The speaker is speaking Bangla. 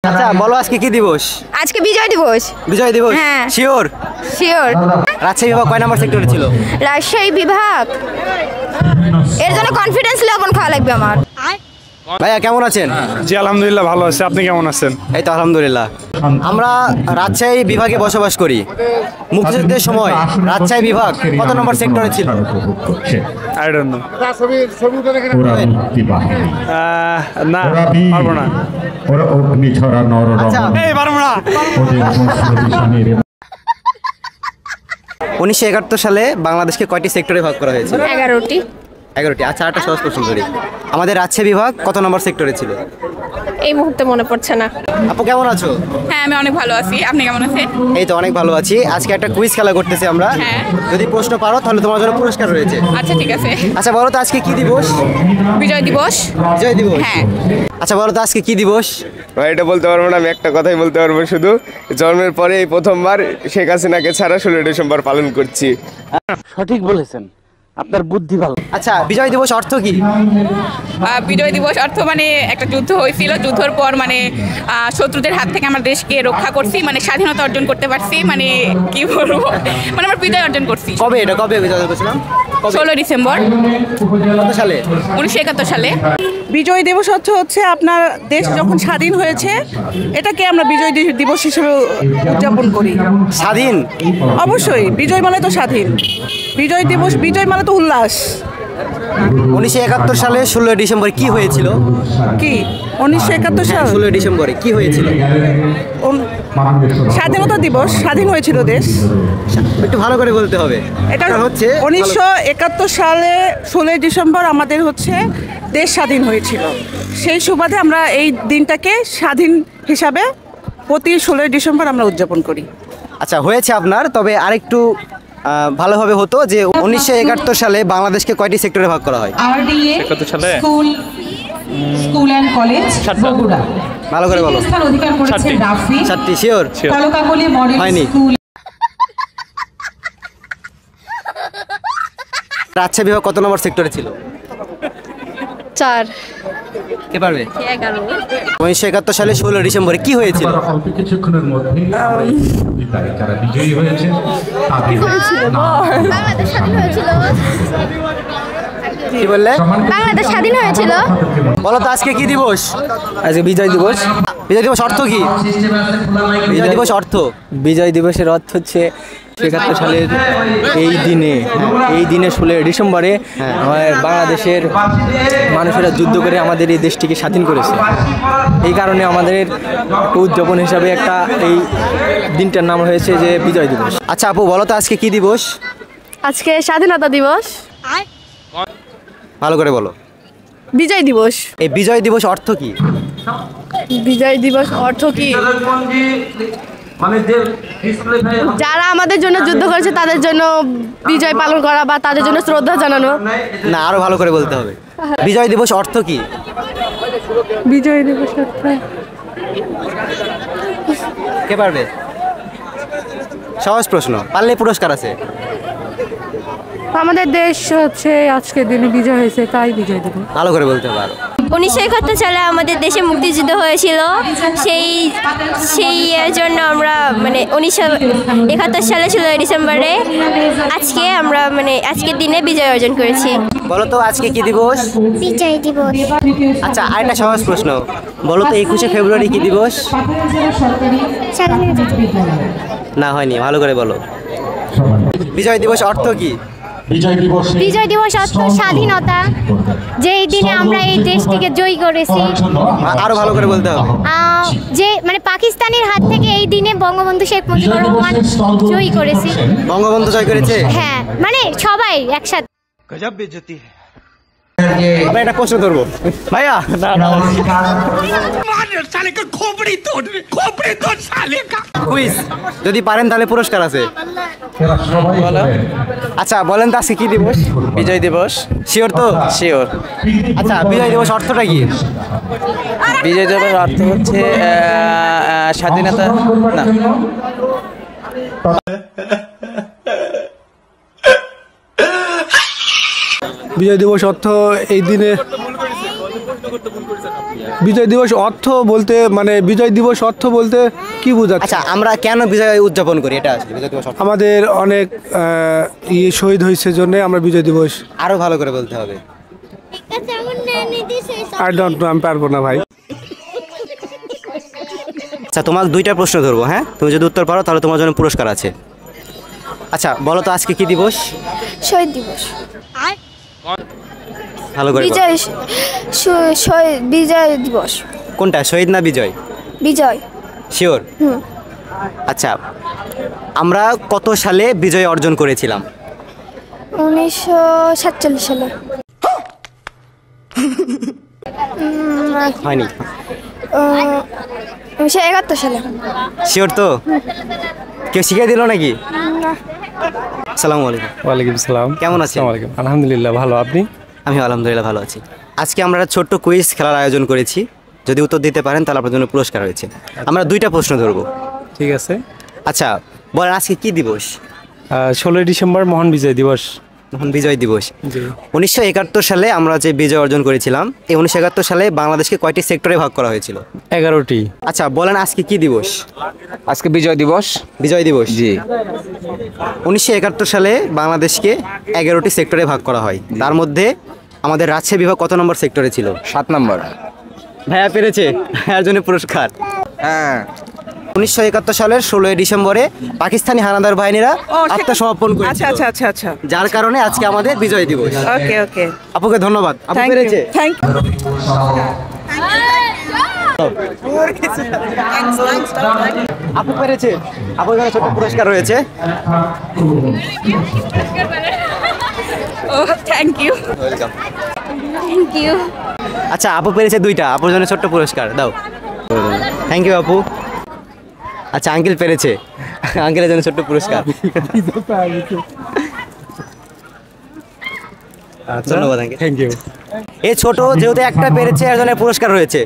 আচ্ছা বলো আজকে কি দিবস? আজকে বিজয় দিবস। বিজয় দিবস? হ্যাঁ। শিওর? শিওর। রাজশাহী বিভাগ কয় নাম্বার সেক্টরে ছিল? রাজশাহী বিভাগ, এর জন্য কনফিডেন্স লবণ খাওয়া লাগবে আমার। ভাইয়া কেমন আছেন? জি আলহামদুলিল্লাহ ভালো আছি, আপনি কেমন আছেন? এই তো আলহামদুলিল্লাহ। আমরা রাজশাহী বিভাগে বসবাস করি। মুক্তিযুদ্ধের সময় রাজশাহী বিভাগ কত নম্বর সেক্টরে ছিল? I don't know. না পারবো না। আচ্ছা এই পারবো না। 1971 সালে বাংলাদেশকে কয়টি সেক্টরে ভাগ করা হয়েছিল? 11টি। 11টি। আচ্ছা একটা সহজ প্রশ্ন করি, আমাদের রাজশাহী বিভাগ কত নম্বর সেক্টরে ছিল? এই মুহূর্তে মনে পড়ছে না। আপু কেমন আছো? হ্যাঁ আমি অনেক ভালো আছি, আপনি কেমন আছেন? এই তো অনেক ভালো আছি। আজকে একটা কুইজ খেলা করতেছি আমরা। হ্যাঁ। যদি প্রশ্ন পারো তাহলে তোমার জন্য পুরস্কার রয়েছে। আচ্ছা ঠিক আছে। আচ্ছা বলো তো আজকে কি দিবস? বিজয় দিবস। বিজয় দিবস? হ্যাঁ। আচ্ছা বলো তো আজকে কি দিবস? ভাই এটা বলতে পারবো না, আমি একটা কথাই বলতে পারবো, শুধু জন্মের পরে এই প্রথমবার শেখ হাসিনাকে ছাড়া 16 ডিসেম্বর পালন করছি। সঠিক বলেছেন, আপনার বুদ্ধি ভালো। আচ্ছা বিজয় দিবস অর্থ কি? বিজয় দিবস অর্থ মানে একটা যুদ্ধ হয়েছিল, যুদ্ধের পর মানে শত্রুদের হাত থেকে আমার দেশকে রক্ষা করছি, মানে স্বাধীনতা অর্জন করতে পারছি, মানে কি বলবো, মানে আমরা বিজয় অর্জন করছি। কবে এটা কবে বিজয় করছিলাম? 16 ডিসেম্বর কত সালে? 1971 সালে। বিজয় দিবস হচ্ছে আপনার দেশ যখন স্বাধীন হয়েছে, এটাকে আমরা বিজয় দিবস হিসেবে উদযাপন করি। স্বাধীন? অবশ্যই, বিজয় মানে তো স্বাধীন। বিজয় দিবস, বিজয় মানে তো উল্লাস। 1971 সালে 16 ডিসেম্বর কি হয়েছিল? কি 1971 সাল? 16 ডিসেম্বরে কি হয়েছিল? স্বাধীনতা দিবস, স্বাধীন হয়েছিল দেশ। একটু ভালো করে বলতে হবে। এটা হচ্ছে 1971 সালে 16 ডিসেম্বর আমাদের হচ্ছে দেশ স্বাধীন হয়েছিল। সেই সুবাদে আমরা এই দিনটাকে স্বাধীন হিসাবে প্রতি 16 ডিসেম্বর আমরা উদযাপন করি। আচ্ছা হয়েছে আপনার, তবে আরেকটু ভালোভাবে হতো যে 1971 সালে বাংলাদেশকে কয়টি সেক্টরে ভাগ করা হয়? 71 সালে স্কুল এন্ড কলেজ বগুড়া। ভালো করে বলো। স্থান অধিকার করেছে রাফি। 7টি শিওর? কলকাকলি মডেল হয়নি। স্কুল। রাজশাহী বিভাগ কত নম্বর সেক্টরে ছিল? 4। কে পারবে? 11। 1971 সালে 16 ডিসেম্বরে কি হয়েছিল? অল্প কিছুক্ষণের মধ্যে যারা বিজয়ী হয়েছে বাংলাদেশ স্বাধীন হয়েছিল। কি বললে? বাংলাদেশ স্বাধীন হয়েছিল। বলো তো আজকে কি দিবস? আজকে বিজয় দিবস। বিজয় দিবস অর্থ কি? বিজয় দিবস অর্থ? বিজয় দিবসের অর্থ হচ্ছে 71 সালের এই দিনে 16 ডিসেম্বরে আমাদের বাংলাদেশের মানুষেরা যুদ্ধ করে আমাদের এই দেশটিকে স্বাধীন করেছে। এই কারণে আমাদের উদযাপন হিসাবে একটা এই দিনটার নাম হয়েছে যে বিজয় দিবস। আচ্ছা আপু বলো তো আজকে কি দিবস? আজকে স্বাধীনতা দিবস। ভালো করে বলো। বিজয় দিবস। এই বিজয় দিবস অর্থ কি? বিজয় দিবস অর্থ কি? যারা আমাদের জন্য যুদ্ধ করেছে তাদের জন্য বিজয় পালন করা বা তাদের জন্য শ্রদ্ধা জানানো। না আরো ভালো করে বলতে হবে। বিজয় দিবস অর্থ কি? বিজয় দিবস অর্থ কে পারবে? সহজ প্রশ্ন, পারলে পুরস্কার আছে। আমাদের দেশ হচ্ছে আজকের দিনে বিজয় হয়েছে, তাই বিজয় দিবস। ভালো করে বলতে পারো। 1971 সালে আমাদের দেশে মুক্তিযুদ্ধ হয়েছিল, সেই জন্য আমরা মানে 1971 সালে 16 ডিসেম্বরে আজকে আমরা মানে আজকের দিনে বিজয় অর্জন করেছি। বলো তো আজকে কি দিবস? বিজয় দিবস। আচ্ছা আরেকটা সহজ প্রশ্ন, বলো তো 21শে ফেব্রুয়ারি কি দিবস? না হয়নি, ভালো করে বলো। বিজয় দিবস অর্থ কি? বিজয় দিবস অর্থ স্বাধীনতা, যে এই দিনে আমরা এই দেশটিকে জয়ী করেছি। আরো ভালো করে বলতে হবে। যে মানে পাকিস্তানের হাত থেকে এই দিনে বঙ্গবন্ধু শেখ মুজিবুর রহমান জয়ী করেছি। বঙ্গবন্ধু জয় করেছে? হ্যাঁ মানে সবাই একসাথে। গজব বেইজ্জতি। আমরা একটা প্রশ্ন ধরবো ভাইয়া। কুইজ যদি পারেন তাহলে পুরস্কার আছে। আচ্ছা বলেন তো আজকে কি দিবস? বিজয় দিবস। শিওর তো? শিওর। আচ্ছা বিজয় দিবস অর্থটা কি? বিজয় দিবসের অর্থ হচ্ছে স্বাধীনতা। না বিজয় দিবস অর্থ এই দিনে বিজয় দিবস অর্থ বলতে মানে বিজয় দিবস অর্থ বলতে কি বোঝাচ্ছে? আচ্ছা, আমরা কেন বিজয় উদযাপন করি এটা আসলে বিজয় দিবস অর্থ? আমাদের অনেক শহীদ হয়েছে জন্য আমরা বিজয় দিবস। আরো ভালো করে বলতে হবে। আই ডোন্ট নো, আমি পারবো না ভাই। আচ্ছা, তোমাকে দুইটা প্রশ্ন ধরবো, হ্যাঁ? তুমি যদি উত্তর পারো তাহলে তোমার জন্য পুরস্কার আছে। আচ্ছা, বলো তো আজকে কি দিবস? শহীদ দিবস। ভালো করে বলো। বিজয় দিবস। কোনটা, শহীদ না বিজয়? বিজয়। শিওর? আচ্ছা, আমরা কত সালে বিজয় অর্জন করেছিলাম? 1947 সালে। হয়নি? 1971 সালে। শিওর তো? কেউ শিখিয়ে দিল নাকি? আসসালামু আলাইকুম। ওয়ালাইকুম সালাম। কেমন আছেন? আলহামদুলিল্লাহ ভালো, আপনি? আমি আলহামদুলিল্লাহ ভালো আছি। আজকে আমরা ছোট্ট কুইজ খেলার আয়োজন করেছি, যদি উত্তর দিতে পারেন তাহলে আপনার জন্য পুরস্কার রয়েছে। আমরা দুইটা প্রশ্ন ধরবো। ঠিক আছে। আচ্ছা বলেন, আজকে কি দিবস? 16 ডিসেম্বর মহান বিজয় দিবস। মহান বিজয় দিবস। 1971 সালে আমরা যে বিজয় অর্জন করেছিলাম, এই 1971 সালে বাংলাদেশকে কয়টি সেক্টরে ভাগ করা হয়েছিল? 11টি। আচ্ছা বলেন, আজকে কি দিবস? আজকে বিজয় দিবস। বিজয় দিবস, জি। 1971 সালে বাংলাদেশকে 11টি সেক্টরে ভাগ করা হয়। তার মধ্যে আমাদের রাজশাহী বিভাগ কত নম্বর সেক্টরে ছিল? 7 নম্বর। ভাইয়া পেরেছে, ভাইয়ার জন্য পুরস্কার। হ্যাঁ। 1971 সালের 16 ডিসেম্বরে পাকিস্তানি হানাদার বাহিনীরা আত্মসমর্পণ করেছিল। আচ্ছা আচ্ছা আচ্ছা আচ্ছা। যার কারণে আজকে আমাদের বিজয় দিবস। ওকে ওকে। আপুকে ধন্যবাদ, আপু পেরেছে। Thank you. আপু পেরেছে, আপুর জন্য ছোট্ট পুরস্কার রয়েছে। Thank you. Thank you. আচ্ছা, আপু পেরেছে দুইটা, আপুর জন্য ছোট্ট পুরস্কার দাও। থ্যাংক ইউ আপু। আচ্ছা, আঙ্কেল পেরেছে, আঙ্কেলের জন্য ছোট্ট পুরস্কার। ধন্যবাদ আঙ্কেল। Thank you. এই ছোট যেহেতু একটা পেরেছে, এর জন্য পুরস্কার রয়েছে।